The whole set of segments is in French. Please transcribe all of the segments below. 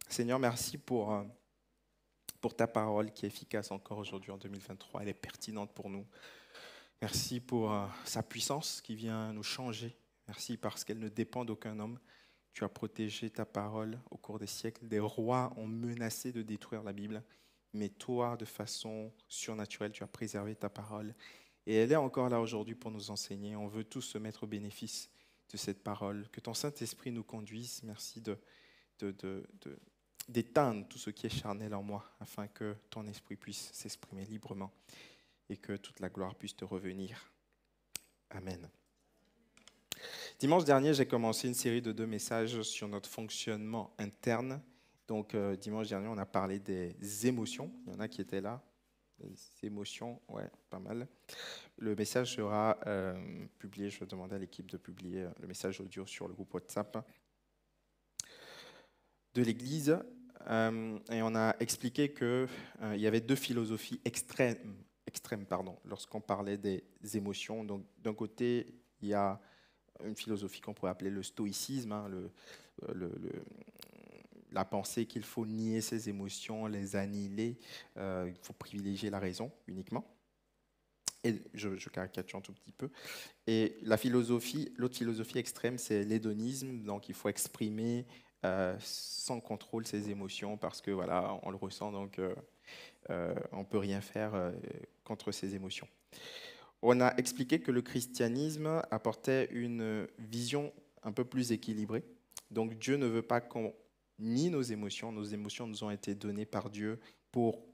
Seigneur, merci pour ta parole qui est efficace encore aujourd'hui en 2023. Elle est pertinente pour nous. Merci pour sa puissance qui vient nous changer. Merci parce qu'elle ne dépend d'aucun homme. Tu as protégé ta parole au cours des siècles. Des rois ont menacé de détruire la Bible, mais toi, de façon surnaturelle, tu as préservé ta parole. Et elle est encore là aujourd'hui pour nous enseigner. On veut tous se mettre au bénéfice de cette parole. Que ton Saint-Esprit nous conduise. Merci d'éteindre tout ce qui est charnel en moi, afin que ton esprit puisse s'exprimer librement et que toute la gloire puisse te revenir. Amen. Dimanche dernier, j'ai commencé une série de 2 messages sur notre fonctionnement interne. Donc, dimanche dernier, on a parlé des émotions. Il y en a qui étaient là. Les émotions, ouais, pas mal. Le message sera publié. Je vais demander à l'équipe de publier le message audio sur le groupe WhatsApp de l'Église. Et on a expliqué qu'il y avait 2 philosophies extrêmes lorsqu'on parlait des émotions. Donc, d'un côté, il y a une philosophie qu'on pourrait appeler le stoïcisme, hein, la pensée qu'il faut nier ses émotions, les annihiler, il faut privilégier la raison uniquement. Et je caricature un tout petit peu. Et l'autre philosophie extrême, c'est l'hédonisme. Donc, il faut exprimer sans contrôle ses émotions parce que voilà, on le ressent, donc on ne peut rien faire contre ses émotions. On a expliqué que le christianisme apportait une vision un peu plus équilibrée. Donc, Dieu ne veut pas qu'on nie nos émotions. Nos émotions nous ont été données par Dieu pour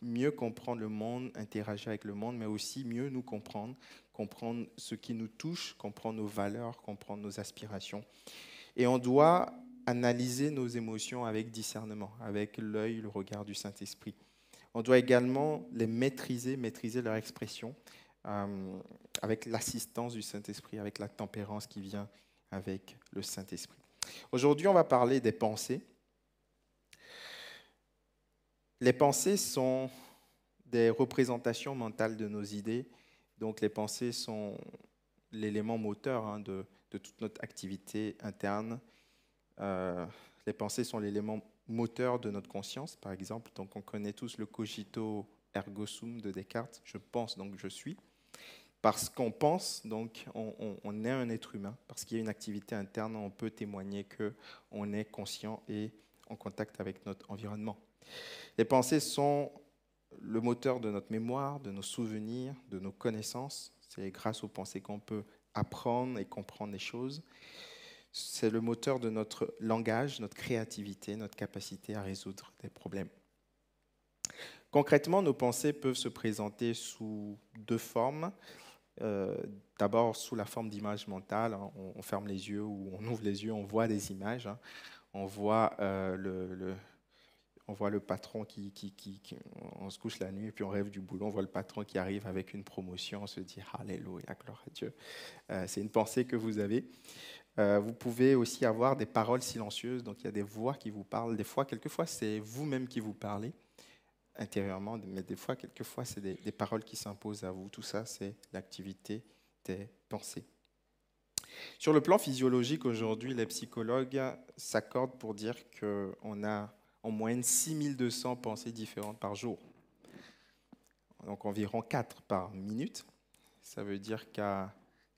mieux comprendre le monde, interagir avec le monde, mais aussi mieux nous comprendre, comprendre ce qui nous touche, comprendre nos valeurs, comprendre nos aspirations. Et on doit analyser nos émotions avec discernement, avec l'œil, le regard du Saint-Esprit. On doit également les maîtriser leur expression, avec l'assistance du Saint-Esprit, avec la tempérance qui vient avec le Saint-Esprit. Aujourd'hui, on va parler des pensées. Les pensées sont des représentations mentales de nos idées. Donc, les pensées sont l'élément moteur de toute notre activité interne. Les pensées sont l'élément moteur de notre conscience, par exemple. Donc, on connaît tous le cogito ergo sum de Descartes. Je pense, donc je suis. Parce qu'on pense, donc on est un être humain. Parce qu'il y a une activité interne, on peut témoigner qu'on est conscient et en contact avec notre environnement. Les pensées sont le moteur de notre mémoire, de nos souvenirs, de nos connaissances. C'est grâce aux pensées qu'on peut apprendre et comprendre les choses. C'est le moteur de notre langage, notre créativité, notre capacité à résoudre des problèmes. Concrètement, nos pensées peuvent se présenter sous 2 formes. D'abord sous la forme d'images mentales. On ferme les yeux ou on ouvre les yeux, on voit des images. On voit on voit le patron on se couche la nuit et puis on rêve du boulot, on voit le patron qui arrive avec une promotion, on se dit Alléluia, gloire à Dieu. C'est une pensée que vous avez. Vous pouvez aussi avoir des paroles silencieuses, donc il y a des voix qui vous parlent. Quelquefois, c'est vous-même qui vous parlez intérieurement, mais quelquefois, c'est des paroles qui s'imposent à vous. Tout ça, c'est l'activité des pensées. Sur le plan physiologique, aujourd'hui, les psychologues s'accordent pour dire qu'on a en moyenne 6200 pensées différentes par jour. Donc environ 4 par minute. Ça veut dire qu'à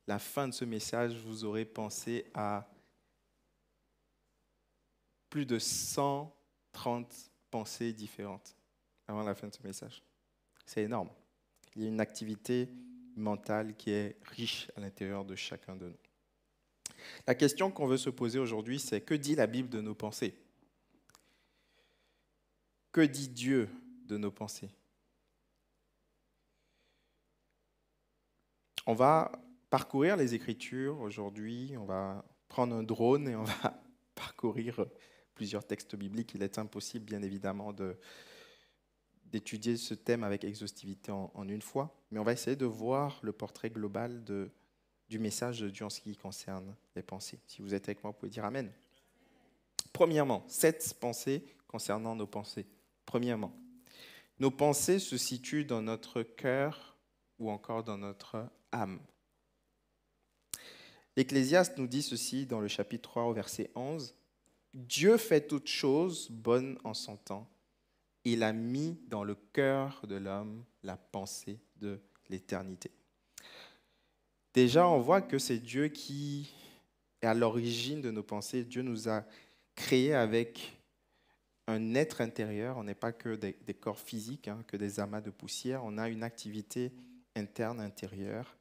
la fin de ce message, vous aurez pensé à plus de 130 pensées différentes avant la fin de ce message. C'est énorme. Il y a une activité mentale qui est riche à l'intérieur de chacun de nous. La question qu'on veut se poser aujourd'hui, c'est que dit la Bible de nos pensées? Que dit Dieu de nos pensées? On va parcourir les Écritures aujourd'hui, on va prendre un drone et on va parcourir plusieurs textes bibliques. Il est impossible, bien évidemment, d'étudier ce thème avec exhaustivité en une fois, mais on va essayer de voir le portrait global du message de Dieu en ce qui concerne les pensées. Si vous êtes avec moi, vous pouvez dire Amen. Premièrement, 7 pensées concernant nos pensées. Premièrement, nos pensées se situent dans notre cœur ou encore dans notre âme. L'Ecclésiaste nous dit ceci dans le chapitre 3 au verset 11. Dieu fait toutes choses bonnes en son temps. Il a mis dans le cœur de l'homme la pensée de l'éternité. Déjà, on voit que c'est Dieu qui est à l'origine de nos pensées. Dieu nous a créés avec un être intérieur. On n'est pas que des corps physiques, hein, que des amas de poussière. On a une activité interne, intérieure.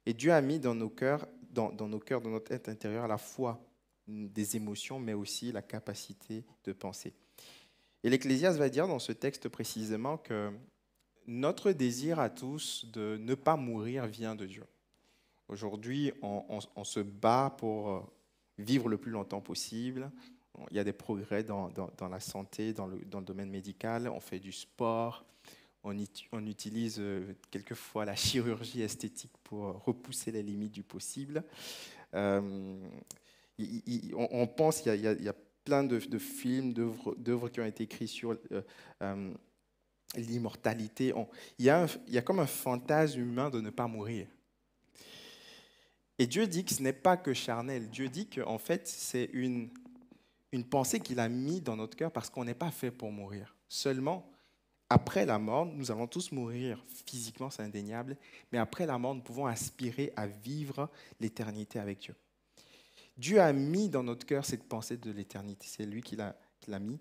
Et Dieu a mis dans nos cœurs, dans nos cœurs, dans notre être intérieur, à la fois des émotions, mais aussi la capacité de penser. Et l'Ecclésiaste va dire dans ce texte précisément que notre désir à tous de ne pas mourir vient de Dieu. Aujourd'hui, on se bat pour vivre le plus longtemps possible. Il y a des progrès dans la santé, dans le domaine médical. On fait du sport. On utilise quelquefois la chirurgie esthétique pour repousser les limites du possible. On pense qu'il y a plein de films, d'œuvres qui ont été écrits sur l'immortalité. Il y a comme un fantasme humain de ne pas mourir. Et Dieu dit que ce n'est pas que charnel. Dieu dit qu'en fait, c'est une pensée qu'il a mise dans notre cœur parce qu'on n'est pas fait pour mourir. Seulement, après la mort, nous allons tous mourir physiquement, c'est indéniable, mais après la mort, nous pouvons aspirer à vivre l'éternité avec Dieu. Dieu a mis dans notre cœur cette pensée de l'éternité, c'est lui qui l'a mis.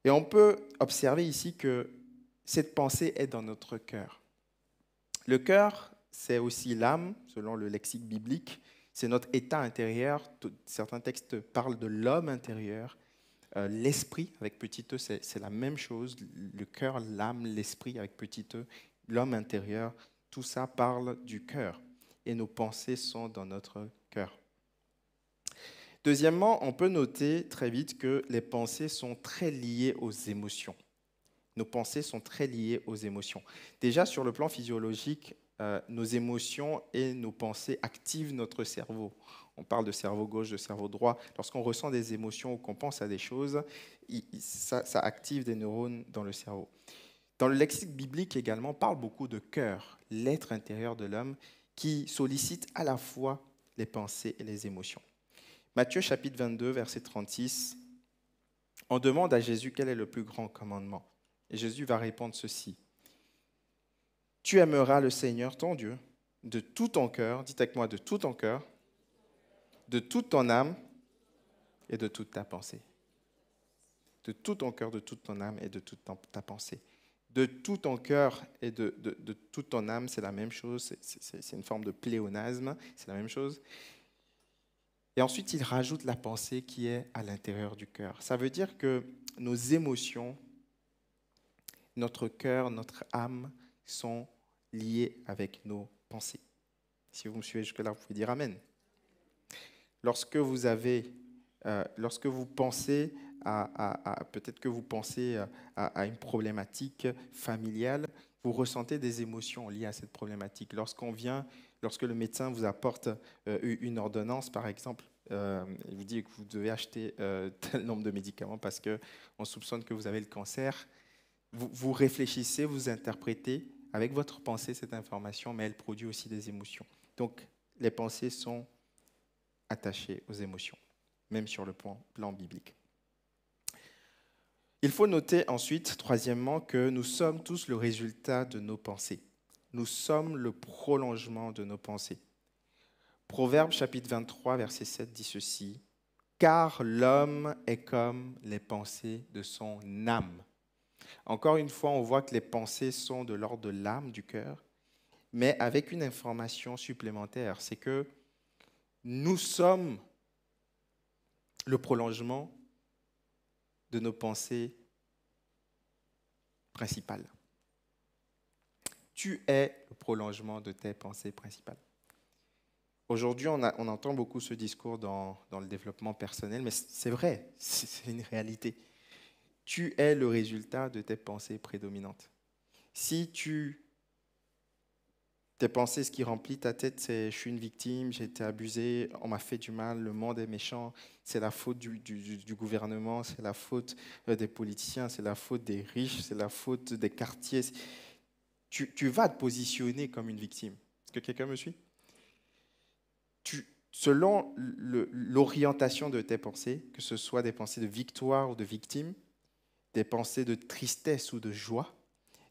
Et on peut observer ici que cette pensée est dans notre cœur. Le cœur, c'est aussi l'âme, selon le lexique biblique, c'est notre état intérieur. Certains textes parlent de l'homme intérieur. L'esprit, avec petit e, c'est la même chose. Le cœur, l'âme, l'esprit, avec petit e, l'homme intérieur, tout ça parle du cœur. Et nos pensées sont dans notre cœur. Deuxièmement, on peut noter très vite que les pensées sont très liées aux émotions. Nos pensées sont très liées aux émotions. Déjà, sur le plan physiologique, nos émotions et nos pensées activent notre cerveau. On parle de cerveau gauche, de cerveau droit. Lorsqu'on ressent des émotions ou qu'on pense à des choses, ça active des neurones dans le cerveau. Dans le lexique biblique également, on parle beaucoup de cœur, l'être intérieur de l'homme, qui sollicite à la fois les pensées et les émotions. Matthieu chapitre 22, verset 36, on demande à Jésus quel est le plus grand commandement. Et Jésus va répondre ceci. Tu aimeras le Seigneur ton Dieu de tout ton cœur, dites avec moi, de tout ton cœur, de toute ton âme et de toute ta pensée. De tout ton cœur, de toute ton âme et de toute ta pensée. De tout ton cœur et de toute ton âme, c'est la même chose, c'est une forme de pléonasme, c'est la même chose. Et ensuite, il rajoute la pensée qui est à l'intérieur du cœur. Ça veut dire que nos émotions, notre cœur, notre âme sont liés avec nos pensées. Si vous me suivez jusque-là, vous pouvez dire Amen. Lorsque vous pensez peut-être que vous pensez à une problématique familiale, vous ressentez des émotions liées à cette problématique. Lorsque le médecin vous apporte une ordonnance, par exemple, il vous dit que vous devez acheter tel nombre de médicaments parce qu'on soupçonne que vous avez le cancer, vous réfléchissez, vous interprétez avec votre pensée cette information, mais elle produit aussi des émotions. Donc, les pensées sont attachées aux émotions, même sur le plan biblique. Il faut noter ensuite, troisièmement, que nous sommes tous le résultat de nos pensées. Nous sommes le prolongement de nos pensées. Proverbe chapitre 23, verset 7 dit ceci, « Car l'homme est comme les pensées de son âme. » Encore une fois, on voit que les pensées sont de l'ordre de l'âme, du cœur, mais avec une information supplémentaire, c'est que nous sommes le prolongement de nos pensées principales. Tu es le prolongement de tes pensées principales. Aujourd'hui, on entend beaucoup ce discours dans le développement personnel, mais c'est vrai, c'est une réalité. Tu es le résultat de tes pensées prédominantes. Si tes pensées, ce qui remplit ta tête, c'est « je suis une victime, j'ai été abusé, on m'a fait du mal, le monde est méchant, c'est la faute du gouvernement, c'est la faute des politiciens, c'est la faute des riches, c'est la faute des quartiers », tu vas te positionner comme une victime. Est-ce que quelqu'un me suit ? selon l'orientation de tes pensées, que ce soit des pensées de victoire ou de victime, des pensées de tristesse ou de joie,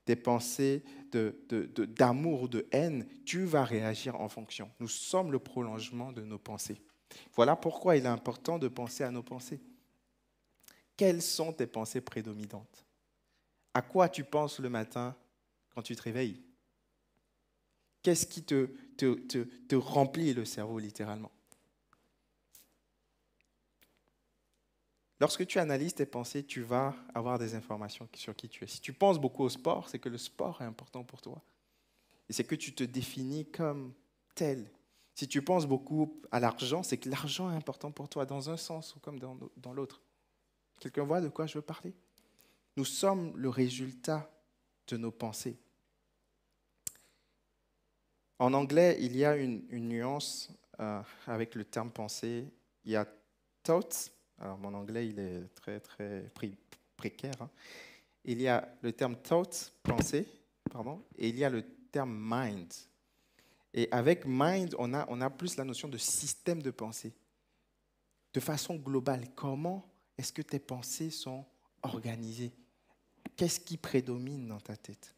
des pensées d'amour ou de haine, tu vas réagir en fonction. Nous sommes le prolongement de nos pensées. Voilà pourquoi il est important de penser à nos pensées. Quelles sont tes pensées prédominantes? À quoi tu penses le matin quand tu te réveilles? Qu'est-ce qui te remplit le cerveau littéralement? Lorsque tu analyses tes pensées, tu vas avoir des informations sur qui tu es. Si tu penses beaucoup au sport, c'est que le sport est important pour toi. Et c'est que tu te définis comme tel. Si tu penses beaucoup à l'argent, c'est que l'argent est important pour toi dans un sens ou comme dans l'autre. Quelqu'un voit de quoi je veux parler? Nous sommes le résultat de nos pensées. En anglais, il y a une nuance avec le terme pensée. Il y a thoughts. Alors, mon anglais, il est très, très précaire. Hein. Il y a le terme thoughts, pensée, pardon, et il y a le terme mind. Et avec mind, on a plus la notion de système de pensée. De façon globale, comment est-ce que tes pensées sont organisées? Qu'est-ce qui prédomine dans ta tête?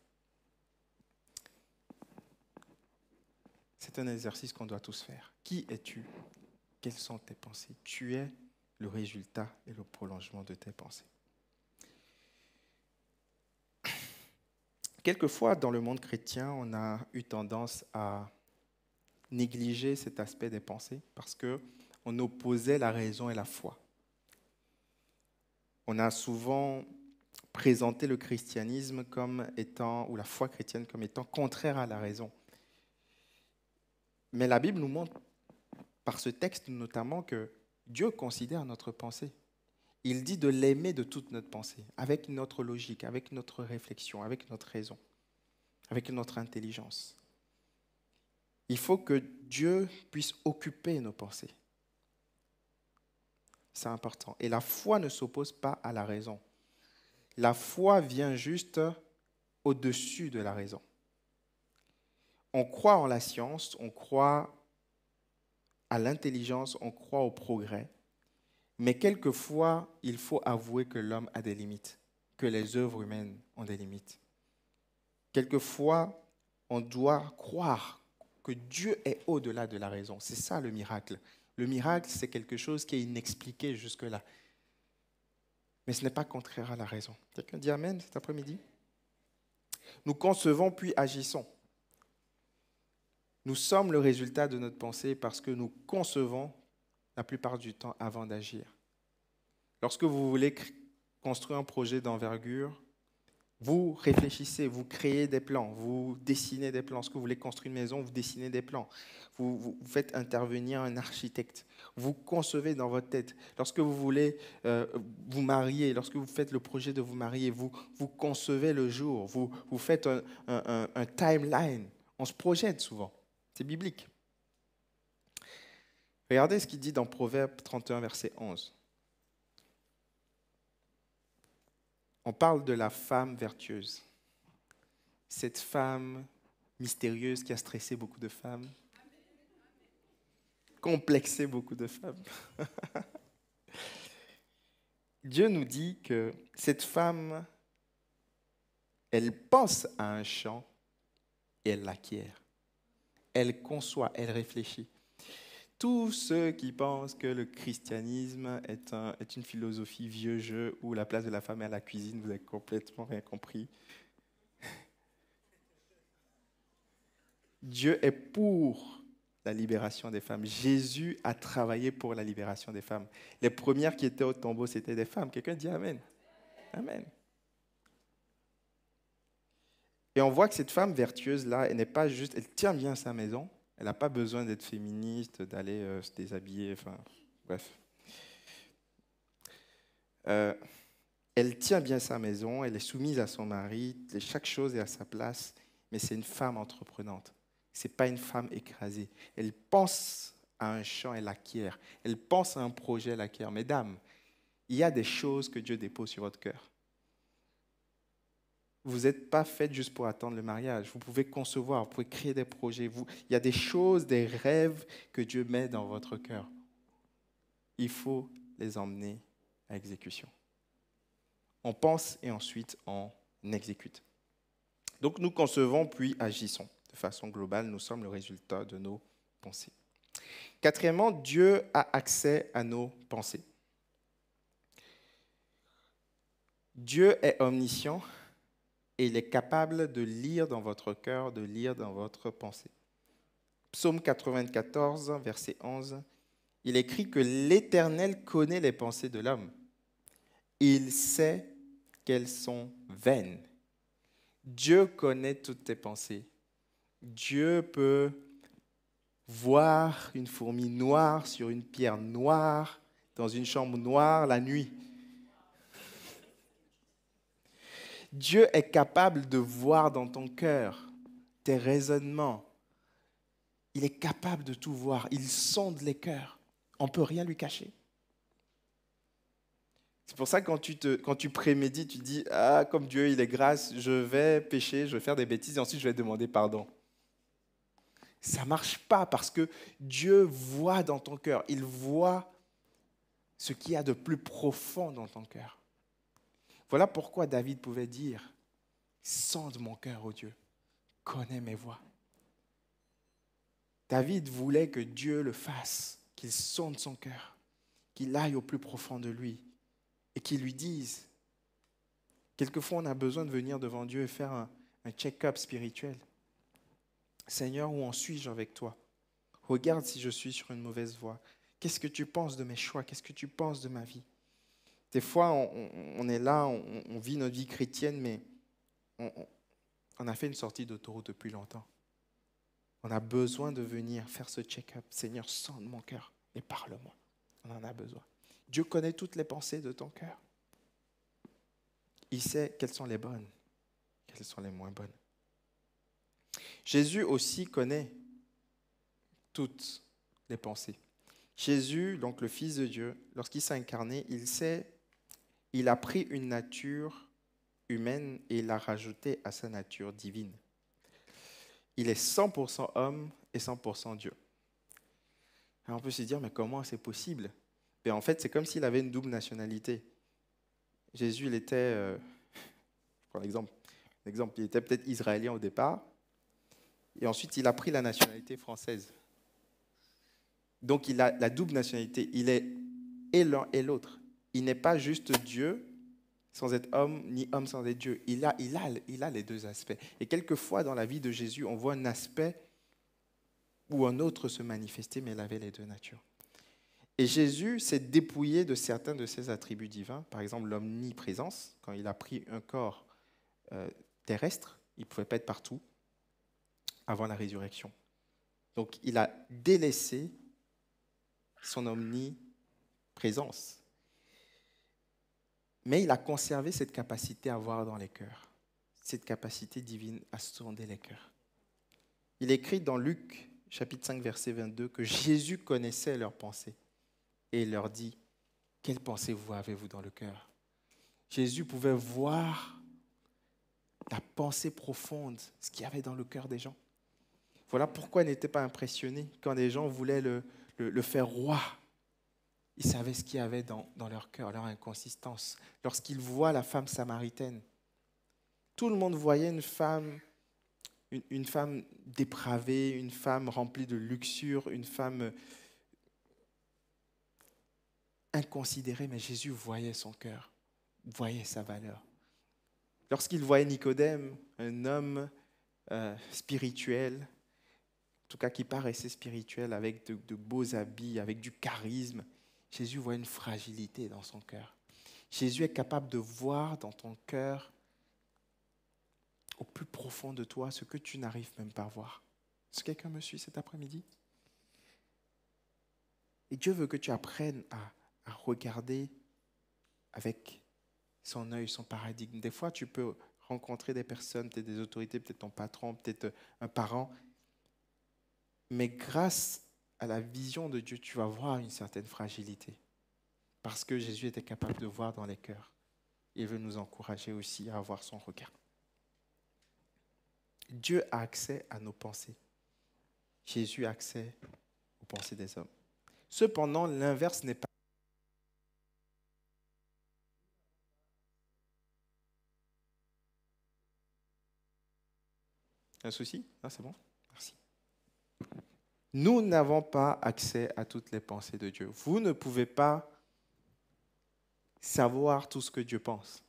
C'est un exercice qu'on doit tous faire. Qui es-tu? Quelles sont tes pensées? Tu es le résultat et le prolongement de tes pensées. Quelquefois, dans le monde chrétien, on a eu tendance à négliger cet aspect des pensées parce qu'on opposait la raison et la foi. On a souvent présenté le christianisme comme étant, ou la foi chrétienne comme étant contraire à la raison. Mais la Bible nous montre, par ce texte notamment, que Dieu considère notre pensée. Il dit de l'aimer de toute notre pensée, avec notre logique, avec notre réflexion, avec notre raison, avec notre intelligence. Il faut que Dieu puisse occuper nos pensées. C'est important. Et la foi ne s'oppose pas à la raison. La foi vient juste au-dessus de la raison. On croit en la science, on croit à l'intelligence, on croit au progrès. Mais quelquefois, il faut avouer que l'homme a des limites, que les œuvres humaines ont des limites. Quelquefois, on doit croire que Dieu est au-delà de la raison. C'est ça le miracle. Le miracle, c'est quelque chose qui est inexpliqué jusque-là. Mais ce n'est pas contraire à la raison. Quelqu'un dit Amen cet après-midi? Nous concevons puis agissons. Nous sommes le résultat de notre pensée parce que nous concevons la plupart du temps avant d'agir. Lorsque vous voulez construire un projet d'envergure, vous réfléchissez, vous créez des plans, vous dessinez des plans. Lorsque vous voulez construire une maison, vous dessinez des plans. Vous faites intervenir un architecte. Vous concevez dans votre tête. Lorsque vous voulez vous marier, lorsque vous faites le projet de vous marier, vous concevez le jour. Vous faites un timeline. On se projette souvent. C'est biblique. Regardez ce qu'il dit dans Proverbe 31, verset 11. On parle de la femme vertueuse. Cette femme mystérieuse qui a stressé beaucoup de femmes, complexé beaucoup de femmes. Dieu nous dit que cette femme, elle pense à un champ et elle l'acquiert. Elle conçoit, elle réfléchit. Tous ceux qui pensent que le christianisme est une philosophie vieux jeu où la place de la femme est à la cuisine, vous avez complètement rien compris. Dieu est pour la libération des femmes. Jésus a travaillé pour la libération des femmes. Les premières qui étaient au tombeau, c'était des femmes. Quelqu'un dit Amen. Amen. Et on voit que cette femme vertueuse-là, elle n'est pas juste, elle tient bien sa maison. Elle n'a pas besoin d'être féministe, d'aller se déshabiller, enfin, bref. Elle tient bien sa maison, elle est soumise à son mari, chaque chose est à sa place, mais c'est une femme entreprenante. Ce n'est pas une femme écrasée. Elle pense à un champ, elle l'acquiert. Elle pense à un projet, elle l'acquiert. Mesdames, il y a des choses que Dieu dépose sur votre cœur. vous n'êtes pas fait juste pour attendre le mariage. Vous pouvez concevoir, vous pouvez créer des projets. Il y a des choses, des rêves que Dieu met dans votre cœur. Il faut les emmener à exécution. On pense et ensuite on exécute. Donc nous concevons puis agissons. De façon globale, nous sommes le résultat de nos pensées. Quatrièmement, Dieu a accès à nos pensées. Dieu est omniscient et il est capable de lire dans votre cœur, de lire dans votre pensée. Psaume 94, verset 11, il écrit que l'Éternel connaît les pensées de l'homme. Il sait qu'elles sont vaines. Dieu connaît toutes tes pensées. Dieu peut voir une fourmi noire sur une pierre noire, dans une chambre noire la nuit. Dieu est capable de voir dans ton cœur tes raisonnements. Il est capable de tout voir. Il sonde les cœurs. On ne peut rien lui cacher. C'est pour ça que quand tu prémédites, tu dis « Ah, comme Dieu, il est grâce, je vais pécher, je vais faire des bêtises et ensuite je vais demander pardon. » Ça ne marche pas parce que Dieu voit dans ton cœur. Il voit ce qu'il y a de plus profond dans ton cœur. Voilà pourquoi David pouvait dire « Sonde mon cœur, ô Dieu, connais mes voies. » David voulait que Dieu le fasse, qu'il sonde son cœur, qu'il aille au plus profond de lui et qu'il lui dise. Quelquefois, on a besoin de venir devant Dieu et faire un check-up spirituel. Seigneur, où en suis-je avec toi? Regarde si je suis sur une mauvaise voie. Qu'est-ce que tu penses de mes choix? Qu'est-ce que tu penses de ma vie? Des fois, on est là, on vit notre vie chrétienne, mais on a fait une sortie d'autoroute depuis longtemps. On a besoin de venir faire ce check-up. Seigneur, sonde mon cœur et parle-moi. On en a besoin. Dieu connaît toutes les pensées de ton cœur. Il sait quelles sont les bonnes, quelles sont les moins bonnes. Jésus aussi connaît toutes les pensées. Jésus, donc le Fils de Dieu, lorsqu'il s'est incarné, il a pris une nature humaine et il l'a rajoutée à sa nature divine. Il est 100% homme et 100% Dieu. Alors on peut se dire, mais comment c'est possible? Et en fait, c'est comme s'il avait une double nationalité. Jésus, il était, je prends l'exemple, il était peut-être israélien au départ, et ensuite il a pris la nationalité française. Donc il a la double nationalité, il est et l'un et l'autre. Il n'est pas juste Dieu sans être homme, ni homme sans être Dieu. Il a les deux aspects. Et quelquefois dans la vie de Jésus, on voit un aspect ou un autre se manifester, mais il avait les deux natures. Et Jésus s'est dépouillé de certains de ses attributs divins, par exemple l'omniprésence, quand il a pris un corps terrestre, il ne pouvait pas être partout avant la résurrection. Donc il a délaissé son omniprésence. Mais il a conservé cette capacité à voir dans les cœurs, cette capacité divine à sonder les cœurs. Il écrit dans Luc, chapitre 5, verset 22, que Jésus connaissait leurs pensées et il leur dit, « Quelles pensées vous avez-vous dans le cœur ?» Jésus pouvait voir la pensée profonde, ce qu'il y avait dans le cœur des gens. Voilà pourquoi il n'était pas impressionné quand les gens voulaient le faire roi. Ils savaient ce qu'il y avait dans leur cœur, leur inconsistance. Lorsqu'ils voient la femme samaritaine, tout le monde voyait une femme dépravée, une femme remplie de luxure, une femme inconsidérée, mais Jésus voyait son cœur, voyait sa valeur. Lorsqu'il voyait Nicodème, un homme spirituel, en tout cas qui paraissait spirituel, avec de beaux habits, avec du charisme, Jésus voit une fragilité dans son cœur. Jésus est capable de voir dans ton cœur, au plus profond de toi, ce que tu n'arrives même pas à voir. Est-ce que quelqu'un me suit cet après-midi? Et Dieu veut que tu apprennes à regarder avec son œil, son paradigme. Des fois, tu peux rencontrer des personnes, peut-être des autorités, peut-être ton patron, peut-être un parent, mais grâce à la vision de Dieu, tu vas voir une certaine fragilité. Parce que Jésus était capable de voir dans les cœurs. Il veut nous encourager aussi à avoir son regard. Dieu a accès à nos pensées. Jésus a accès aux pensées des hommes. Cependant, l'inverse n'est pas un souci. Ah, c'est bon? Merci. Nous n'avons pas accès à toutes les pensées de Dieu. Vous ne pouvez pas savoir tout ce que Dieu pense.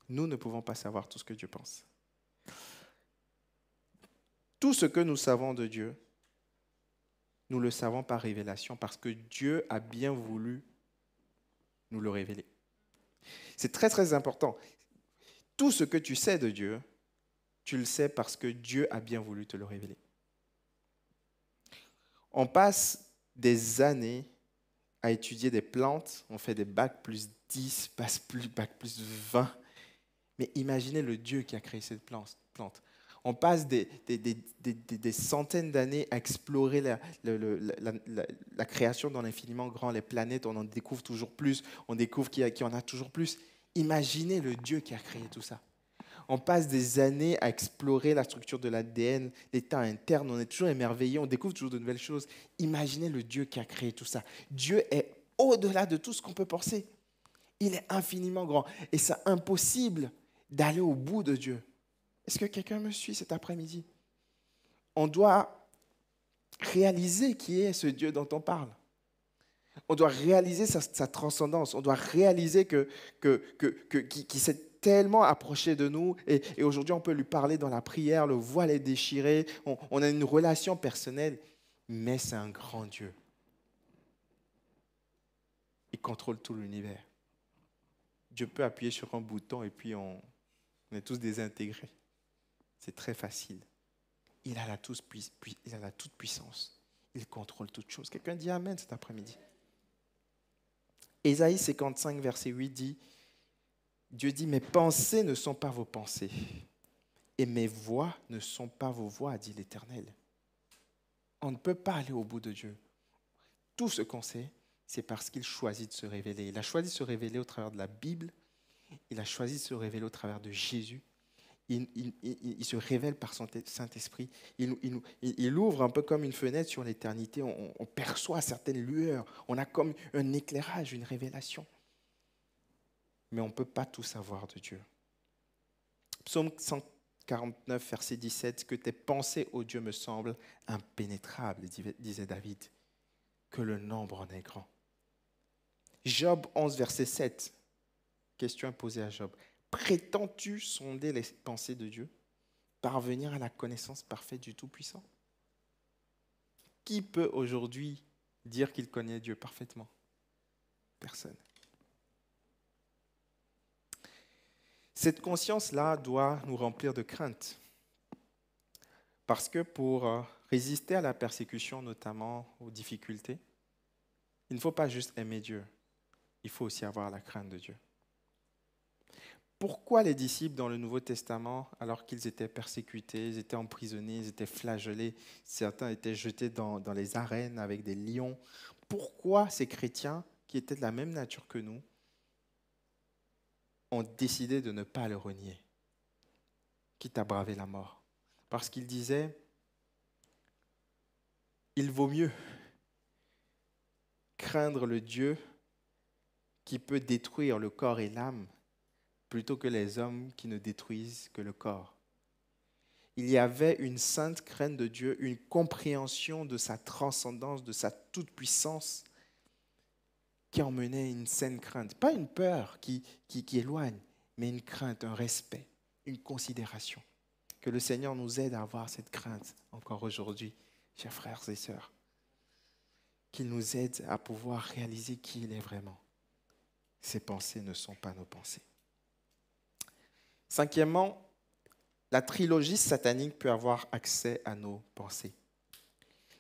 Nous ne pouvons pas savoir tout ce que Dieu pense. Tout ce que nous savons de Dieu, nous le savons par révélation parce que Dieu a bien voulu nous le révéler. C'est très très important. Tout ce que tu sais de Dieu, tu le sais parce que Dieu a bien voulu te le révéler. On passe des années à étudier des plantes, on fait des bac plus 10, bac plus 20. Mais imaginez le Dieu qui a créé cette plante. On passe des centaines d'années à explorer la création dans l'infiniment grand, les planètes, on en découvre toujours plus, on découvre qu'il y en a toujours plus. Imaginez le Dieu qui a créé tout ça. On passe des années à explorer la structure de l'ADN, l'état interne, on est toujours émerveillé, on découvre toujours de nouvelles choses. Imaginez le Dieu qui a créé tout ça. Dieu est au-delà de tout ce qu'on peut penser. Il est infiniment grand et c'est impossible d'aller au bout de Dieu. Est-ce que quelqu'un me suit cet après-midi? On doit réaliser qui est ce Dieu dont on parle. On doit réaliser sa transcendance. On doit réaliser qu'il s'est tellement approché de nous. Et aujourd'hui, on peut lui parler dans la prière, le voile est déchiré. On a une relation personnelle. Mais c'est un grand Dieu. Il contrôle tout l'univers. Dieu peut appuyer sur un bouton et puis on est tous désintégrés. C'est très facile. Il a la toute puissance. Il contrôle toutes choses. Quelqu'un dit Amen cet après-midi. Ésaïe 55, verset 8 dit, Dieu dit, mes pensées ne sont pas vos pensées et mes voix ne sont pas vos voix, dit l'Éternel. On ne peut pas aller au bout de Dieu. Tout ce qu'on sait, c'est parce qu'il choisit de se révéler. Il a choisi de se révéler au travers de la Bible. Il a choisi de se révéler au travers de Jésus. Il se révèle par son Saint-Esprit. Il ouvre un peu comme une fenêtre sur l'éternité. On perçoit certaines lueurs. On a comme un éclairage, une révélation. Mais on ne peut pas tout savoir de Dieu. Psaume 149, verset 17, « Que tes pensées, ô Dieu, me semblent impénétrables, disait David, que le nombre en est grand. » Job 11, verset 7, question posée à Job. Prétends-tu sonder les pensées de Dieu, parvenir à la connaissance parfaite du Tout-Puissant? Qui peut aujourd'hui dire qu'il connaît Dieu parfaitement? Personne. Cette conscience-là doit nous remplir de crainte. Parce que pour résister à la persécution, notamment aux difficultés, il ne faut pas juste aimer Dieu, il faut aussi avoir la crainte de Dieu. Pourquoi les disciples dans le Nouveau Testament, alors qu'ils étaient persécutés, ils étaient emprisonnés, ils étaient flagellés, certains étaient jetés dans les arènes avec des lions, pourquoi ces chrétiens, qui étaient de la même nature que nous, ont décidé de ne pas le renier, quitte à braver la mort? Parce qu'ils disaient, il vaut mieux craindre le Dieu qui peut détruire le corps et l'âme plutôt que les hommes qui ne détruisent que le corps. Il y avait une sainte crainte de Dieu, une compréhension de sa transcendance, de sa toute-puissance qui emmenait une saine crainte. Pas une peur qui éloigne, mais une crainte, un respect, une considération. Que le Seigneur nous aide à avoir cette crainte encore aujourd'hui, chers frères et sœurs. Qu'il nous aide à pouvoir réaliser qui il est vraiment. Ses pensées ne sont pas nos pensées. Cinquièmement, la trilogie satanique peut avoir accès à nos pensées.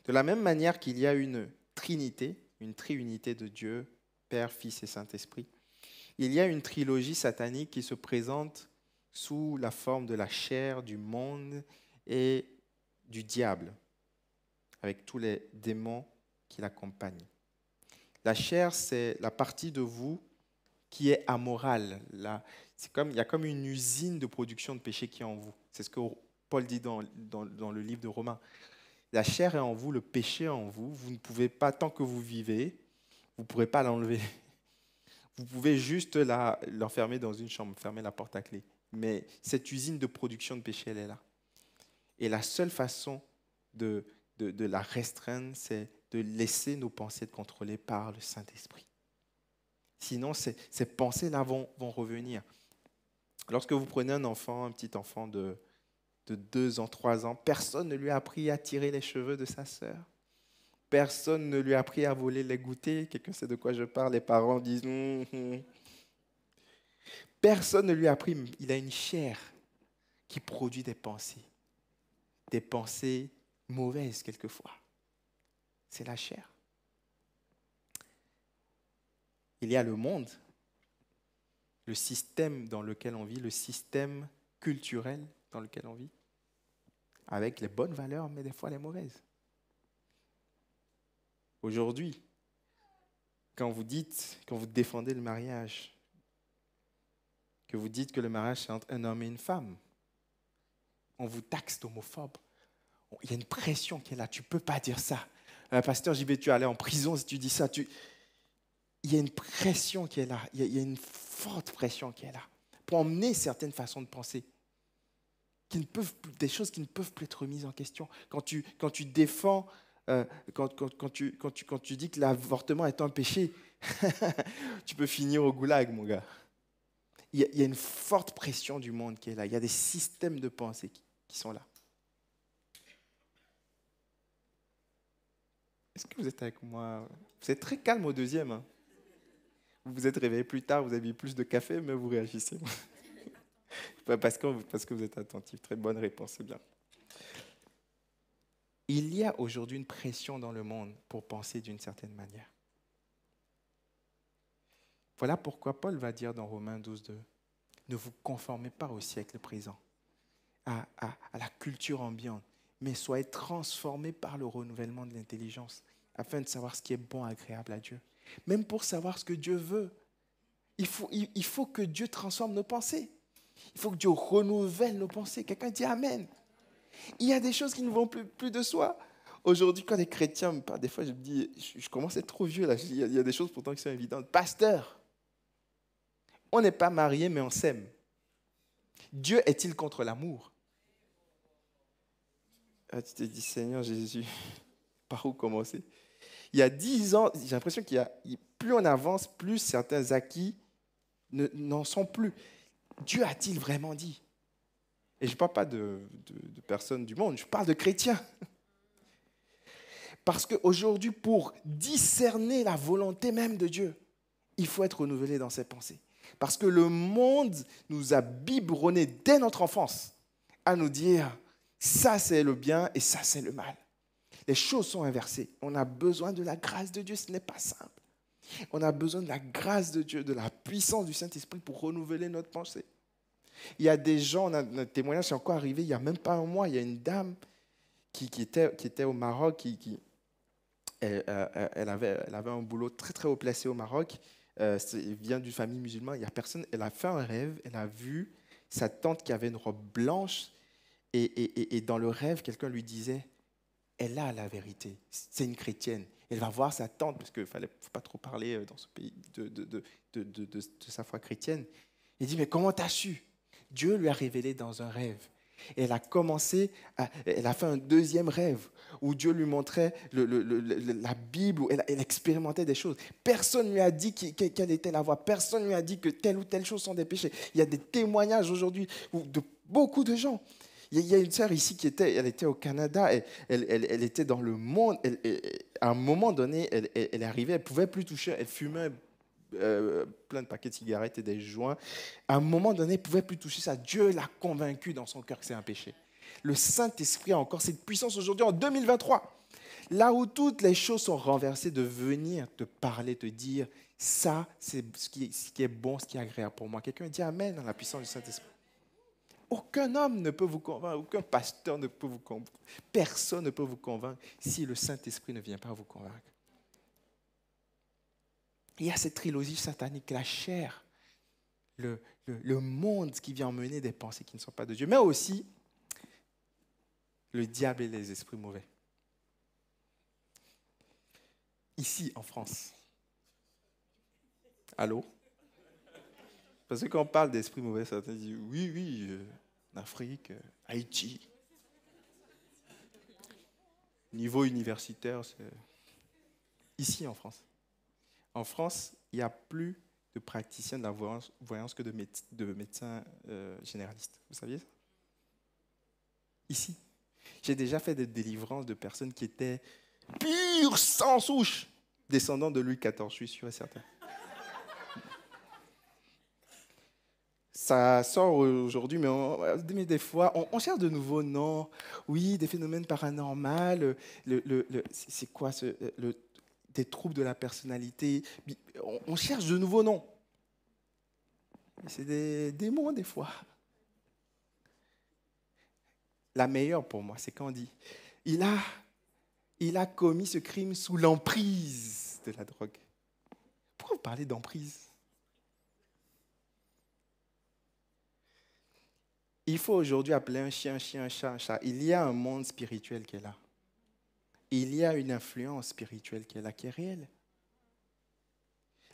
De la même manière qu'il y a une trinité, une triunité de Dieu, Père, Fils et Saint-Esprit, il y a une trilogie satanique qui se présente sous la forme de la chair, du monde et du diable, avec tous les démons qui l'accompagnent. La chair, c'est la partie de vous qui est amorale. Il y a comme une usine de production de péché qui est en vous. C'est ce que Paul dit dans le livre de Romains. La chair est en vous, le péché est en vous. Vous ne pouvez pas, tant que vous vivez, vous ne pourrez pas l'enlever. Vous pouvez juste l'enfermer dans une chambre, fermer la porte à clé. Mais cette usine de production de péché, elle est là. Et la seule façon de la restreindre, c'est de laisser nos pensées être contrôlées par le Saint-Esprit. Sinon, ces pensées-là vont revenir. Lorsque vous prenez un petit enfant de 2 ans, 3 ans, personne ne lui a appris à tirer les cheveux de sa sœur. Personne ne lui a appris à voler les goûters. Quelqu'un sait de quoi je parle? Les parents disent Personne ne lui a appris. Il a une chair qui produit des pensées mauvaises quelquefois. C'est la chair. Il y a le monde, le système dans lequel on vit, le système culturel dans lequel on vit, avec les bonnes valeurs, mais des fois les mauvaises. Aujourd'hui, quand vous défendez le mariage, que vous dites que le mariage c'est entre un homme et une femme, on vous taxe d'homophobe. Il y a une pression qui est là. Tu ne peux pas dire ça. Pasteur JB, tu es allé en prison si tu dis ça. Il y a une pression qui est là. Il y a une forte pression qui est là pour emmener certaines façons de penser, des choses qui ne peuvent plus être remises en question. Quand tu défends, quand tu dis que l'avortement est un péché, tu peux finir au goulag, mon gars. Il y a une forte pression du monde qui est là. Il y a des systèmes de pensée qui sont là. Est-ce que vous êtes avec moi? Vous êtes très calme au deuxième. Hein. Vous vous êtes réveillé plus tard, vous avez eu plus de café, mais vous réagissez. parce que vous êtes attentif. Très bonne réponse, c'est bien. Il y a aujourd'hui une pression dans le monde pour penser d'une certaine manière. Voilà pourquoi Paul va dire dans Romains 12:2, ne vous conformez pas au siècle présent, à la culture ambiante, mais soyez transformés par le renouvellement de l'intelligence, afin de savoir ce qui est bon et agréable à Dieu. Même pour savoir ce que Dieu veut, il faut que Dieu transforme nos pensées. Il faut que Dieu renouvelle nos pensées. Quelqu'un dit Amen. Il y a des choses qui ne vont plus de soi. Aujourd'hui, quand les chrétiens me parlent, des fois, je me dis, je commence à être trop vieux là. Il y a des choses pourtant qui sont évidentes. Pasteur, on n'est pas mariés, mais on s'aime. Dieu est-il contre l'amour? Tu te dis, Seigneur Jésus, par où commencer? Il y a 10 ans, j'ai l'impression plus on avance, plus certains acquis n'en sont plus. Dieu a-t-il vraiment dit? Et je ne parle pas de personnes du monde, je parle de chrétiens. Parce qu'aujourd'hui, pour discerner la volonté même de Dieu, il faut être renouvelé dans ses pensées. Parce que le monde nous a biberonnés dès notre enfance à nous dire ça c'est le bien et ça c'est le mal. Les choses sont inversées. On a besoin de la grâce de Dieu, ce n'est pas simple. On a besoin de la grâce de Dieu, de la puissance du Saint-Esprit pour renouveler notre pensée. Il y a des gens, notre témoignage est encore arrivé il n'y a même pas un mois, il y a une dame qui était au Maroc, elle avait un boulot très très haut placé au Maroc, elle vient d'une famille musulmane, il y a personne, elle a fait un rêve, elle a vu sa tante qui avait une robe blanche et dans le rêve, quelqu'un lui disait, elle a la vérité, c'est une chrétienne. Elle va voir sa tante, parce qu'il ne faut pas trop parler dans ce pays de sa foi chrétienne. Il dit, mais comment tu as su? Dieu lui a révélé dans un rêve. Et elle a fait un deuxième rêve où Dieu lui montrait la Bible, où elle expérimentait des choses. Personne ne lui a dit quelle était la voie. Personne ne lui a dit que telle ou telle chose sont des péchés. Il y a des témoignages aujourd'hui de beaucoup de gens. Il y a une sœur ici elle était au Canada, elle était dans le monde. À un moment donné, elle est arrivée, elle ne pouvait plus toucher, elle fumait plein de paquets de cigarettes et des joints. À un moment donné, elle ne pouvait plus toucher ça. Dieu l'a convaincu dans son cœur que c'est un péché. Le Saint-Esprit a encore cette puissance aujourd'hui, en 2023. Là où toutes les choses sont renversées, de venir te parler, te dire, ça, c'est ce qui est bon, ce qui est agréable pour moi. Quelqu'un dit Amen dans la puissance du Saint-Esprit. Aucun homme ne peut vous convaincre, aucun pasteur ne peut vous convaincre, personne ne peut vous convaincre si le Saint-Esprit ne vient pas vous convaincre. Il y a cette trilogie satanique, la chair, le monde qui vient emmener des pensées qui ne sont pas de Dieu, mais aussi le diable et les esprits mauvais. Ici, en France. Allô? Parce que quand on parle d'esprits mauvais, certains disent oui, oui, en Afrique, Haïti. Niveau universitaire, c'est ici en France. En France, il n'y a plus de praticiens de la voyance que de médecins généralistes. Vous saviez ça? Ici. J'ai déjà fait des délivrances de personnes qui étaient pures, sans souche, descendants de Louis XIV, je suis sûr et certain. Ça sort aujourd'hui, mais des fois, on cherche de nouveaux noms. Oui, des phénomènes paranormaux. C'est quoi des troubles de la personnalité. On cherche de nouveaux noms. C'est des démons, des fois. La meilleure pour moi, c'est quand on dit il a commis ce crime sous l'emprise de la drogue. Pourquoi vous parlez d'emprise? Il faut aujourd'hui appeler un chien, un chat, un chat. Il y a un monde spirituel qui est là. Il y a une influence spirituelle qui est là, qui est réelle.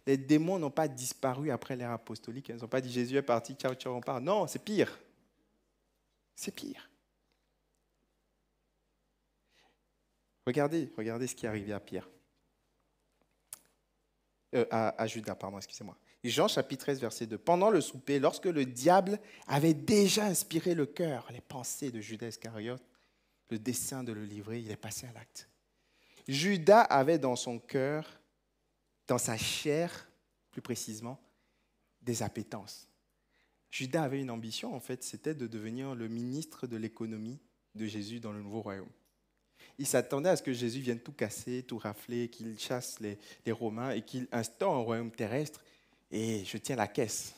Les démons n'ont pas disparu après l'ère apostolique. Ils n'ont pas dit Jésus est parti, ciao, ciao, on part. Non, c'est pire. C'est pire. Regardez ce qui est arrivé à Pierre. À Judas, pardon, excusez-moi. Jean chapitre 13, verset 2. Pendant le souper, lorsque le diable avait déjà inspiré le cœur, les pensées de Judas Iscariote, le dessein de le livrer, il est passé à l'acte. Judas avait dans son cœur, dans sa chair, plus précisément, des appétences. Judas avait une ambition, en fait, c'était de devenir le ministre de l'économie de Jésus dans le nouveau royaume. Il s'attendait à ce que Jésus vienne tout casser, tout rafler, qu'il chasse les Romains et qu'il instaure un royaume terrestre. Et je tiens la caisse.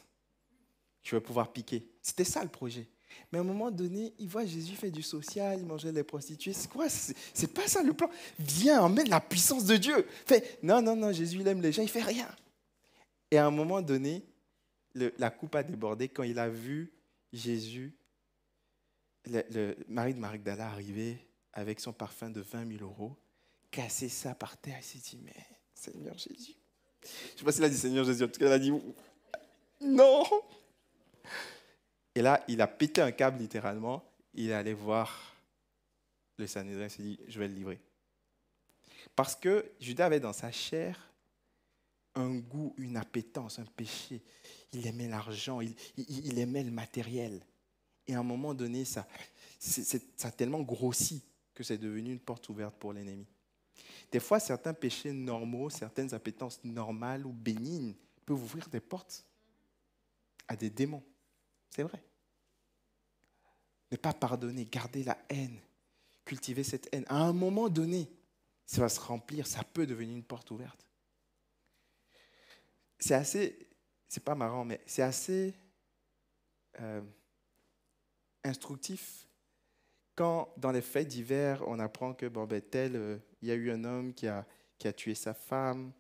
Je vais pouvoir piquer. C'était ça le projet. Mais à un moment donné, il voit Jésus faire du social, il mangeait les prostituées. C'est quoi? C'est pas ça le plan. Viens, emmène la puissance de Dieu. Fait, non, Jésus, il aime les gens, il fait rien. Et à un moment donné, la coupe a débordé quand il a vu Jésus, Marie de Magdala arriver avec son parfum de 20 000 €, casser ça par terre. Il s'est dit, mais Seigneur Jésus. Je ne sais pas s'il a dit Seigneur Jésus, en tout cas, il a dit non. Et là, il a pété un câble littéralement. Il est allé voir le Sanhédrin et s'est dit, je vais le livrer. Parce que Judas avait dans sa chair un goût, une appétence, un péché. Il aimait l'argent, il aimait le matériel. Et à un moment donné, ça a tellement grossi que c'est devenu une porte ouverte pour l'ennemi. Des fois, certains péchés normaux, certaines appétences normales ou bénignes peuvent ouvrir des portes à des démons. C'est vrai. Ne pas pardonner, garder la haine, cultiver cette haine. À un moment donné, ça va se remplir, ça peut devenir une porte ouverte. C'est pas marrant, mais c'est assez instructif quand, dans les faits divers, on apprend que il y a eu un homme qui a tué sa femme,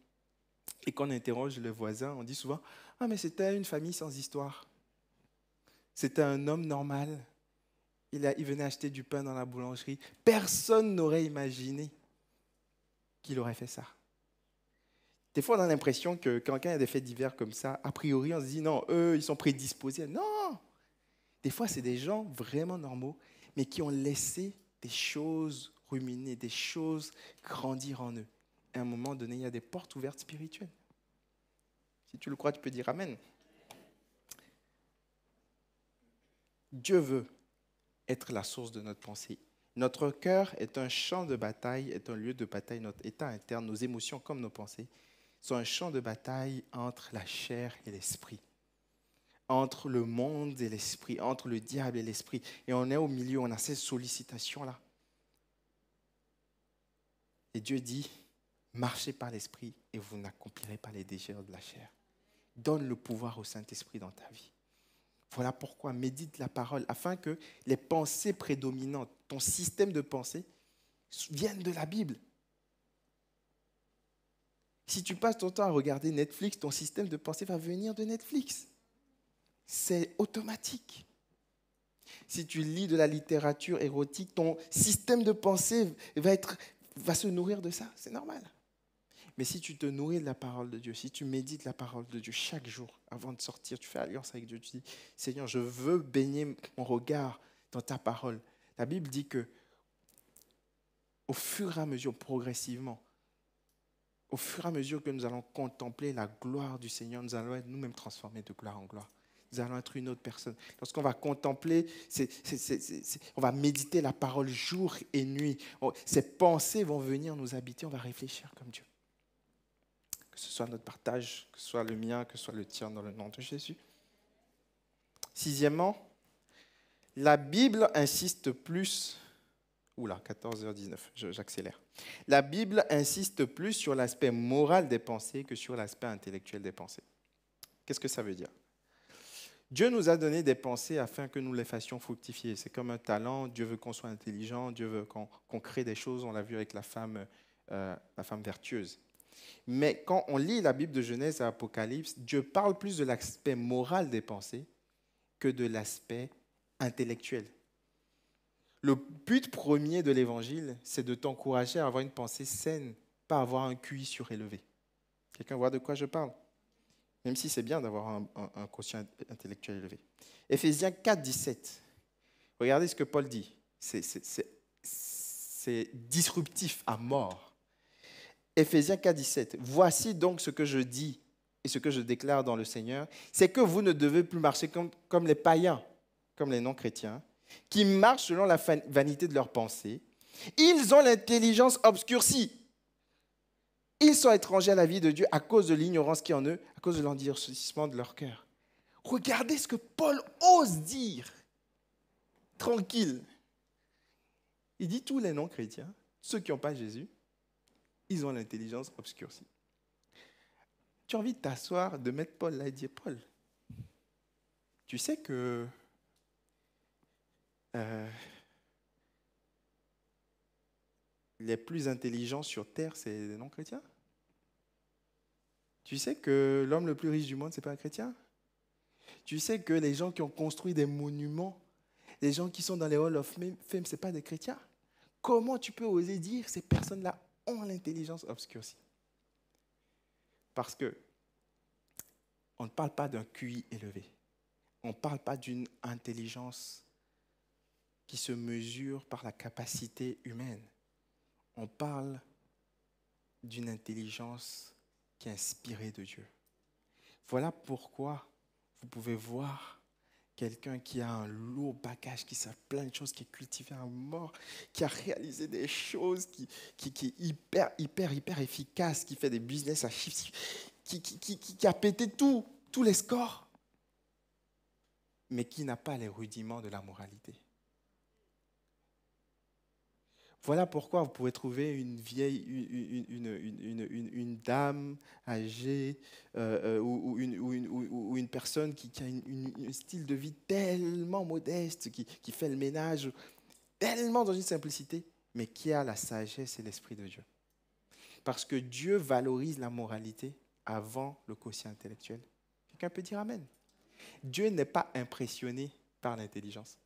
et qu'on interroge le voisin, on dit souvent « Ah, mais c'était une famille sans histoire. C'était un homme normal. Il venait acheter du pain dans la boulangerie. Personne n'aurait imaginé qu'il aurait fait ça. » Des fois, on a l'impression que quand il y a des faits divers comme ça, a priori, on se dit « Non, eux, ils sont prédisposés. » Non! Des fois, c'est des gens vraiment normaux, mais qui ont laissé des choses ruminer, des choses grandir en eux. À un moment donné, il y a des portes ouvertes spirituelles. Si tu le crois, tu peux dire Amen. Dieu veut être la source de notre pensée. Notre cœur est un champ de bataille, est un lieu de bataille. Notre état interne, nos émotions comme nos pensées, sont un champ de bataille entre la chair et l'esprit, entre le monde et l'esprit, entre le diable et l'esprit. Et on est au milieu, on a ces sollicitations-là. Et Dieu dit, marchez par l'esprit et vous n'accomplirez pas les désirs de la chair. Donne le pouvoir au Saint-Esprit dans ta vie. Voilà pourquoi médite la parole, afin que les pensées prédominantes, ton système de pensée, viennent de la Bible. Si tu passes ton temps à regarder Netflix, ton système de pensée va venir de Netflix. C'est automatique. Si tu lis de la littérature érotique, ton système de pensée va se nourrir de ça. C'est normal. Mais si tu te nourris de la parole de Dieu, si tu médites la parole de Dieu chaque jour avant de sortir, tu fais alliance avec Dieu, tu dis, Seigneur, je veux baigner mon regard dans ta parole. La Bible dit que au fur et à mesure, progressivement, au fur et à mesure que nous allons contempler la gloire du Seigneur, nous allons être nous-mêmes transformés de gloire en gloire. Nous allons être une autre personne. Lorsqu'on va contempler, on va méditer la parole jour et nuit. Ces pensées vont venir nous habiter, on va réfléchir comme Dieu. Que ce soit notre partage, que ce soit le mien, que ce soit le tien dans le nom de Jésus. Sixièmement, la Bible insiste plus... Oula, 14h19, j'accélère. La Bible insiste plus sur l'aspect moral des pensées que sur l'aspect intellectuel des pensées. Qu'est-ce que ça veut dire? Dieu nous a donné des pensées afin que nous les fassions fructifier. C'est comme un talent. Dieu veut qu'on soit intelligent. Dieu veut qu'on crée des choses. On l'a vu avec la femme vertueuse. Mais quand on lit la Bible de Genèse à Apocalypse, Dieu parle plus de l'aspect moral des pensées que de l'aspect intellectuel. Le but premier de l'Évangile, c'est de t'encourager à avoir une pensée saine, pas avoir un QI surélevé. Quelqu'un voit de quoi je parle? Même si c'est bien d'avoir un quotient intellectuel élevé. Éphésiens 4, 17. Regardez ce que Paul dit. C'est disruptif à mort. Éphésiens 4, 17. Voici donc ce que je dis et ce que je déclare dans le Seigneur, c'est que vous ne devez plus marcher comme les païens, comme les non-chrétiens, qui marchent selon la vanité de leurs pensées. Ils ont l'intelligence obscurcie. Ils sont étrangers à la vie de Dieu à cause de l'ignorance qui est en eux, à cause de l'endurcissement de leur cœur. Regardez ce que Paul ose dire. Tranquille. Il dit tous les non-chrétiens, ceux qui n'ont pas Jésus, ils ont l'intelligence obscurcie. Tu as envie de t'asseoir, de mettre Paul là et dire, Paul, tu sais que les plus intelligents sur Terre, c'est les non-chrétiens? Tu sais que l'homme le plus riche du monde, ce n'est pas un chrétien? Tu sais que les gens qui ont construit des monuments, les gens qui sont dans les Hall of Fame, ce n'est pas des chrétiens? Comment tu peux oser dire que ces personnes-là ont l'intelligence obscurcie? Parce que on ne parle pas d'un QI élevé. On ne parle pas d'une intelligence qui se mesure par la capacité humaine. On parle d'une intelligence qui est inspirée de Dieu. Voilà pourquoi vous pouvez voir quelqu'un qui a un lourd bagage, qui sait plein de choses, qui est cultivé à mort, qui a réalisé des choses, qui est hyper efficace, qui fait des business à chiffres, qui a pété tous les scores, mais qui n'a pas les rudiments de la moralité. Voilà pourquoi vous pouvez trouver une vieille, une dame âgée ou une personne qui a un style de vie tellement modeste, qui fait le ménage, tellement dans une simplicité, mais qui a la sagesse et l'esprit de Dieu. Parce que Dieu valorise la moralité avant le quotient intellectuel. Quelqu'un peut dire Amen. Dieu n'est pas impressionné par l'intelligence.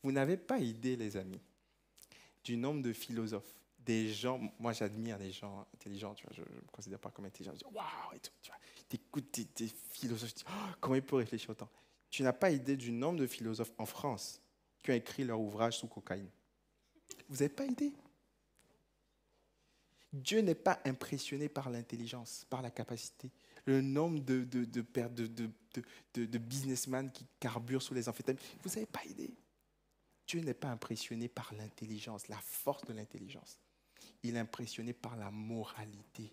Vous n'avez pas idée, les amis, du nombre de philosophes, des gens, moi j'admire les gens intelligents, tu vois, je ne me considère pas comme intelligent, je dis waouh, et tout, tu vois, t'écoutes des philosophes, tu dis, oh, comment il peut réfléchir autant? Tu n'as pas idée du nombre de philosophes en France qui ont écrit leur ouvrage sous cocaïne. Vous n'avez pas idée? Dieu n'est pas impressionné par l'intelligence, par la capacité. Le nombre de businessmen qui carburent sous les amphétamines, vous n'avez pas idée. Dieu n'est pas impressionné par l'intelligence, la force de l'intelligence. Il est impressionné par la moralité,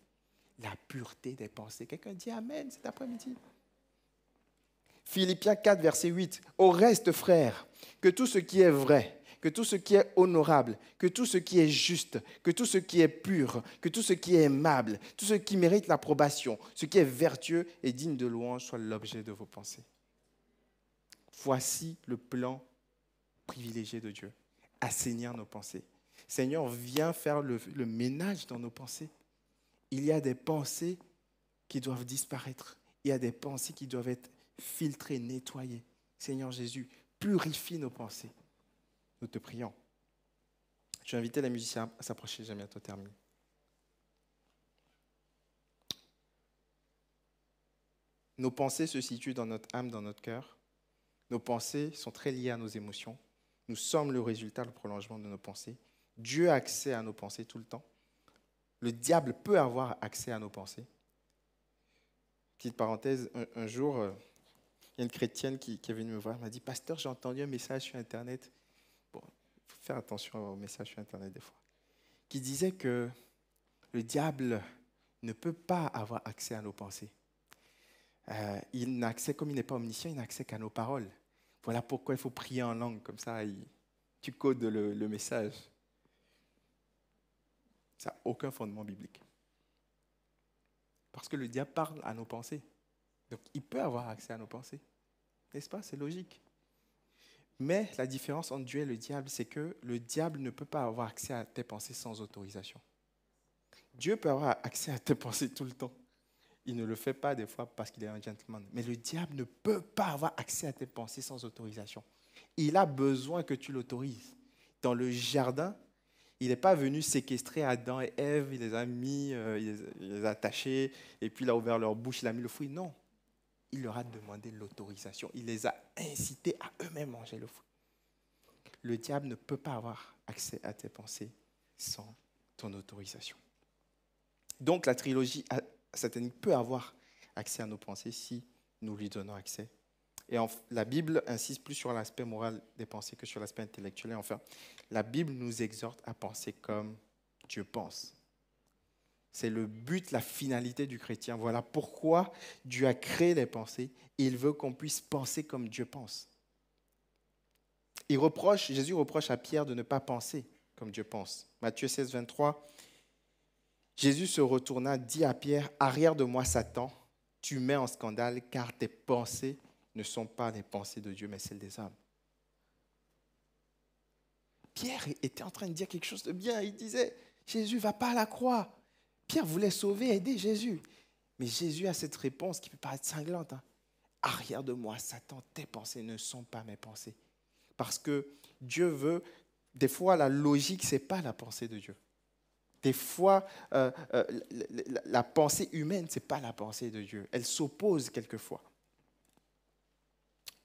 la pureté des pensées. Quelqu'un dit Amen cet après-midi. Philippiens 4, verset 8. Au reste, frères, que tout ce qui est vrai, que tout ce qui est honorable, que tout ce qui est juste, que tout ce qui est pur, que tout ce qui est aimable, tout ce qui mérite l'approbation, ce qui est vertueux et digne de louange soit l'objet de vos pensées. Voici le plan privilégié de Dieu, assainir nos pensées. Seigneur, viens faire le ménage dans nos pensées. Il y a des pensées qui doivent disparaître. Il y a des pensées qui doivent être filtrées, nettoyées. Seigneur Jésus, purifie nos pensées. Nous te prions. Je vais inviter les musiciens à s'approcher, j'ai bientôt terminé. Nos pensées se situent dans notre âme, dans notre cœur. Nos pensées sont très liées à nos émotions. Nous sommes le résultat, le prolongement de nos pensées. Dieu a accès à nos pensées tout le temps. Le diable peut avoir accès à nos pensées. Petite parenthèse, un jour, il y a une chrétienne qui est venue me voir, elle m'a dit « Pasteur, j'ai entendu un message sur Internet. » Bon, il faut faire attention aux messages sur Internet des fois. Qui disait que le diable ne peut pas avoir accès à nos pensées. Il n'a accès, comme il n'est pas omniscient, il n'a accès qu'à nos paroles. Voilà pourquoi il faut prier en langue, comme ça tu codes le message. Ça n'a aucun fondement biblique. Parce que le diable parle à nos pensées. Donc il peut avoir accès à nos pensées. N'est-ce pas? C'est logique. Mais la différence entre Dieu et le diable, c'est que le diable ne peut pas avoir accès à tes pensées sans autorisation. Dieu peut avoir accès à tes pensées tout le temps. Il ne le fait pas des fois parce qu'il est un gentleman. Mais le diable ne peut pas avoir accès à tes pensées sans autorisation. Il a besoin que tu l'autorises. Dans le jardin, il n'est pas venu séquestrer Adam et Ève, il les a mis, il les a attachés, et puis il a ouvert leur bouche, il a mis le fruit. Non, il leur a demandé l'autorisation. Il les a incités à eux-mêmes manger le fruit. Le diable ne peut pas avoir accès à tes pensées sans ton autorisation. Donc la trilogie satanique peut avoir accès à nos pensées si nous lui donnons accès. Et la Bible insiste plus sur l'aspect moral des pensées que sur l'aspect intellectuel. Et enfin, la Bible nous exhorte à penser comme Dieu pense. C'est le but, la finalité du chrétien. Voilà pourquoi Dieu a créé les pensées et il veut qu'on puisse penser comme Dieu pense. Jésus reproche à Pierre de ne pas penser comme Dieu pense. Matthieu 16, 23, Jésus se retourna, dit à Pierre, « Arrière de moi, Satan, tu mets en scandale car tes pensées ne sont pas les pensées de Dieu, mais celles des hommes. » Pierre était en train de dire quelque chose de bien. Il disait, Jésus ne va pas à la croix. Pierre voulait sauver, aider Jésus. Mais Jésus a cette réponse qui peut paraître cinglante. Arrière de moi, Satan, tes pensées ne sont pas mes pensées. Parce que Dieu veut, des fois la logique, ce n'est pas la pensée de Dieu. Des fois, la pensée humaine, ce n'est pas la pensée de Dieu. Elle s'oppose quelquefois.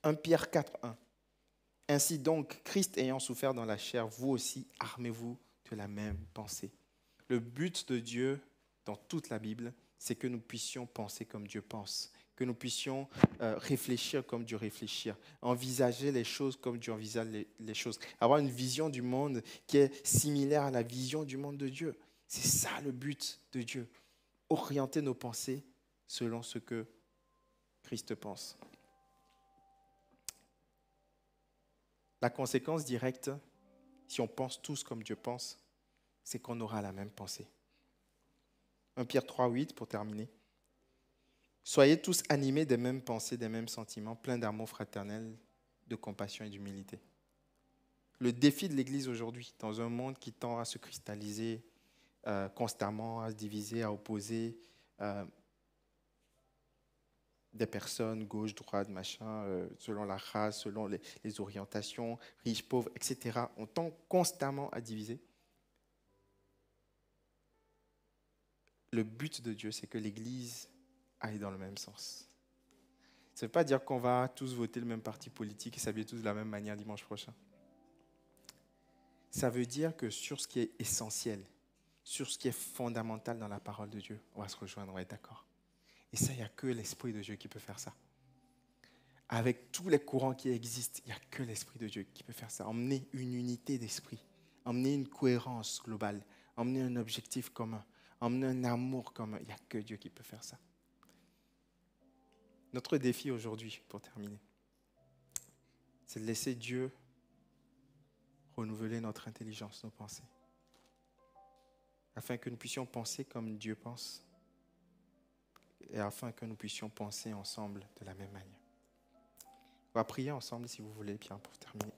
1 Pierre 4, 1. Ainsi donc, Christ ayant souffert dans la chair, vous aussi, armez-vous de la même pensée. Le but de Dieu, dans toute la Bible, c'est que nous puissions penser comme Dieu pense, que nous puissions réfléchir comme Dieu réfléchit, envisager les choses comme Dieu envisage les choses, avoir une vision du monde qui est similaire à la vision du monde de Dieu. C'est ça le but de Dieu, orienter nos pensées selon ce que Christ pense. La conséquence directe, si on pense tous comme Dieu pense, c'est qu'on aura la même pensée. 1 Pierre 3, 8, pour terminer. Soyez tous animés des mêmes pensées, des mêmes sentiments, pleins d'amour fraternel, de compassion et d'humilité. Le défi de l'Église aujourd'hui, dans un monde qui tend à se cristalliser constamment, à se diviser, à opposer des personnes, gauche, droite, machin, selon la race, selon les orientations, riches, pauvres, etc. On tend constamment à diviser. Le but de Dieu, c'est que l'Église aille dans le même sens. Ça ne veut pas dire qu'on va tous voter le même parti politique et s'habiller tous de la même manière dimanche prochain. Ça veut dire que sur ce qui est essentiel, sur ce qui est fondamental dans la parole de Dieu, on va se rejoindre, on va être d'accord. Et ça, il n'y a que l'Esprit de Dieu qui peut faire ça. Avec tous les courants qui existent, il n'y a que l'Esprit de Dieu qui peut faire ça. Emmener une unité d'esprit, emmener une cohérence globale, emmener un objectif commun, emmener un amour commun. Il n'y a que Dieu qui peut faire ça. Notre défi aujourd'hui, pour terminer, c'est de laisser Dieu renouveler notre intelligence, nos pensées, afin que nous puissions penser comme Dieu pense et afin que nous puissions penser ensemble de la même manière. On va prier ensemble si vous voulez, bien pour terminer.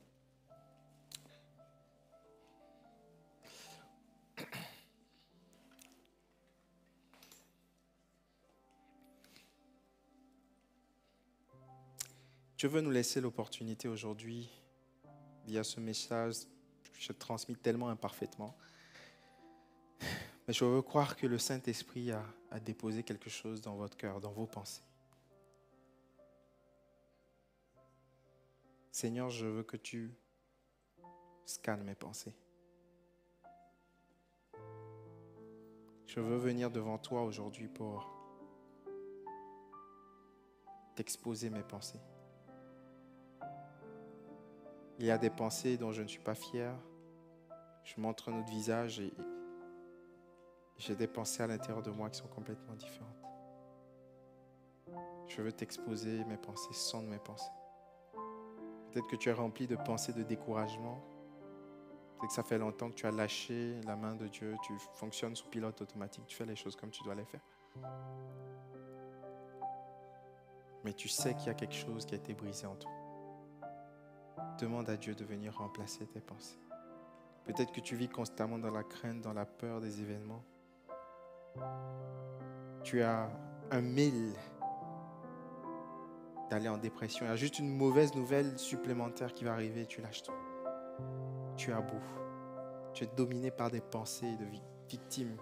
Dieu veut nous laisser l'opportunité aujourd'hui, via ce message que je transmis tellement imparfaitement. Mais je veux croire que le Saint-Esprit a déposé quelque chose dans votre cœur, dans vos pensées. Seigneur, je veux que tu scannes mes pensées. Je veux venir devant toi aujourd'hui pour t'exposer mes pensées. Il y a des pensées dont je ne suis pas fier. Je montre notre visage et j'ai des pensées à l'intérieur de moi qui sont complètement différentes. Je veux t'exposer mes pensées, sans de mes pensées. Peut-être que tu es rempli de pensées de découragement. Peut-être que ça fait longtemps que tu as lâché la main de Dieu. Tu fonctionnes sous pilote automatique. Tu fais les choses comme tu dois les faire. Mais tu sais qu'il y a quelque chose qui a été brisé en toi. Demande à Dieu de venir remplacer tes pensées. Peut-être que tu vis constamment dans la crainte, dans la peur des événements. Tu as un mille d'aller en dépression. Il y a juste une mauvaise nouvelle supplémentaire qui va arriver et tu lâches tout. Tu es à bout. Tu es dominé par des pensées de victime,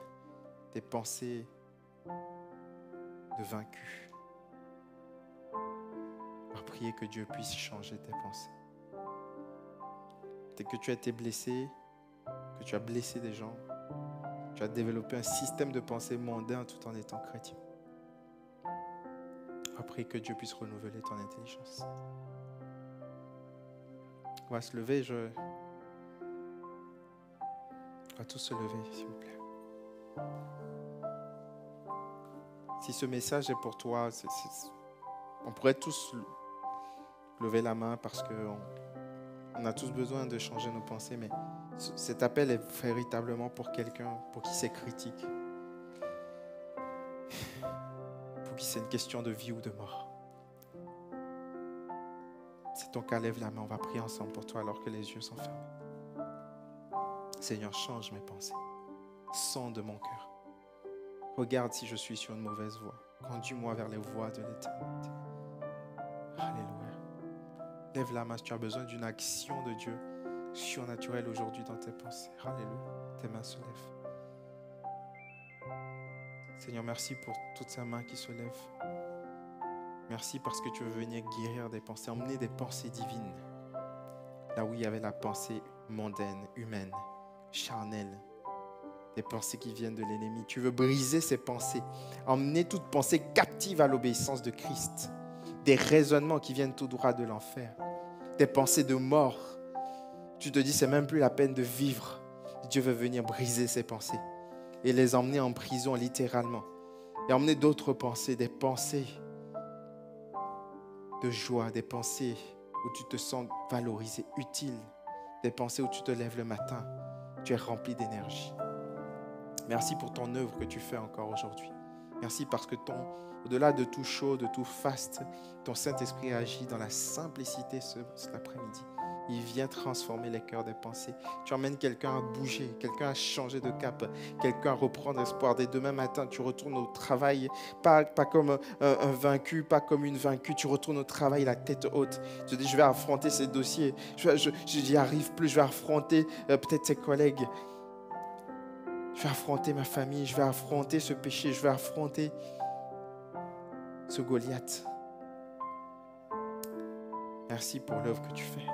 des pensées de vaincu. On va prier que Dieu puisse changer tes pensées. Peut-être que tu as été blessé, que tu as blessé des gens. Tu as développé un système de pensée mondain tout en étant chrétien. On va prier que Dieu puisse renouveler ton intelligence. On va se lever. On va tous se lever, s'il vous plaît. Si ce message est pour toi, on pourrait tous lever la main parce qu'on a tous besoin de changer nos pensées, mais cet appel est véritablement pour quelqu'un pour qui c'est critique, pour qui c'est une question de vie ou de mort. Si ton cas, lève la main, on va prier ensemble pour toi alors que les yeux sont fermés. Seigneur, change mes pensées, sonde mon cœur. Regarde si je suis sur une mauvaise voie. Conduis-moi vers les voies de l'éternité. Alléluia. Lève la main si tu as besoin d'une action de Dieu surnaturelle aujourd'hui dans tes pensées. Alléluia. Tes mains se lèvent. Seigneur, merci pour toutes ces mains qui se lèvent. Merci parce que tu veux venir guérir des pensées, emmener des pensées divines. Là où il y avait la pensée mondaine, humaine, charnelle. Des pensées qui viennent de l'ennemi. Tu veux briser ces pensées. Emmener toute pensée captive à l'obéissance de Christ. Des raisonnements qui viennent tout droit de l'enfer. Des pensées de mort. Tu te dis, c'est même plus la peine de vivre. Dieu veut venir briser ces pensées. Et les emmener en prison littéralement. Et emmener d'autres pensées. Des pensées de joie. Des pensées où tu te sens valorisé, utile. Des pensées où tu te lèves le matin. Tu es rempli d'énergie. Merci pour ton œuvre que tu fais encore aujourd'hui. Merci parce que au-delà de tout chaud, de tout faste, ton Saint-Esprit agit dans la simplicité cet après-midi. Il vient transformer les cœurs des pensées. Tu emmènes quelqu'un à bouger, quelqu'un à changer de cap, quelqu'un à reprendre espoir. Dès demain matin, tu retournes au travail, pas comme un vaincu, pas comme une vaincue. Tu retournes au travail la tête haute. Tu te dis, je vais affronter ces dossiers. Je n'y arrive plus, je vais affronter peut-être tes collègues. Je vais affronter ma famille, je vais affronter ce péché, je vais affronter ce Goliath. Merci pour l'œuvre que tu fais.